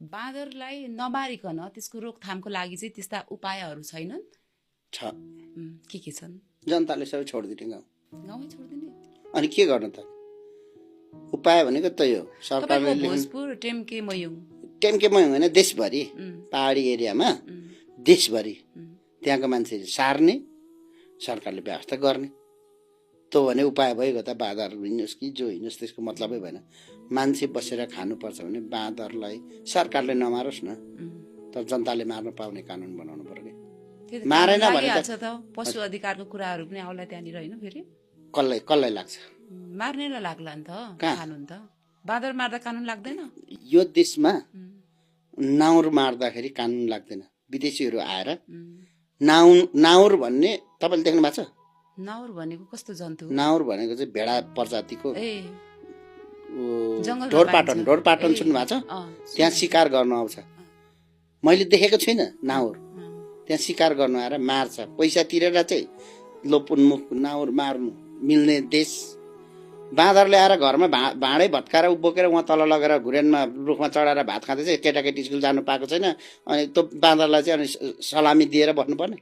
बाँदरलाई नमारिकन त्यसको रोकथामको लागि चाहिँ त्यस्ता उपायहरू छैनन्? छ। के छन्? जनताले सबै छोडिदिने गाउँ। गाउँमै छोडिदिने? अनि के गर्नु त? उपाय भनेको त्यही हो। सरकारले भोजपुर टेम्केमै होइन, देशभरि पहाडी एरियामा देशभरि त्यहाँको मान्छेले सार्ने, सरकारले व्यवस्था गर्ने। त्यो भने उपाय भइगयो त। बाँदर हिँड्नुहोस् कि जो हिँड्नुहोस् त्यसको मतलबै भएन। मान्छे बसेर खानुपर्छ भने बाँदरलाई सरकारले नमारोस् न, तर जनताले मार्न पाउने कानुन बनाउनु पर्यो। मारेन भने त पशु अधिकारको कुराहरू पनि आउला त्यहाँनिर होइन? फेरि कसलाई लाग्छ? मार्नेलाई लाग्ला नि त कानुन त। बाँदर मार्दा कानुन लाग्दैन? यो देशमा नाउर मार्दाखेरि कानुन लाग्दैन। विदेशीहरू आएर नाउर भन्ने तपाईँले देख्नु भएको छ? नाउर भनेको कस्तो जन्तु? नाउर भनेको चाहिँ भेडा प्रजातिको ढोरपाटन सुन्नु भएको छ? त्यहाँ शिकार गर्न आउँछ। मैले देखेको छुइनँ नाउर। त्यहाँ शिकार गर्न आएर मार्छ, पैसा तिरेर चाहिँ लोपुन्मुख नाउर मार्नु मिल्ने देश। बाँदरले आएर घरमा भाँडै भत्काएर बोकेर उहाँ तल लगेर घुरेनमा रुखमा चढाएर भात खाँदै चाहिँ केटाकेटी स्कुल जानु पाएको छैन। अनि त्यो बाँदरलाई चाहिँ अनि सलामी दिएर बस्नुपर्ने?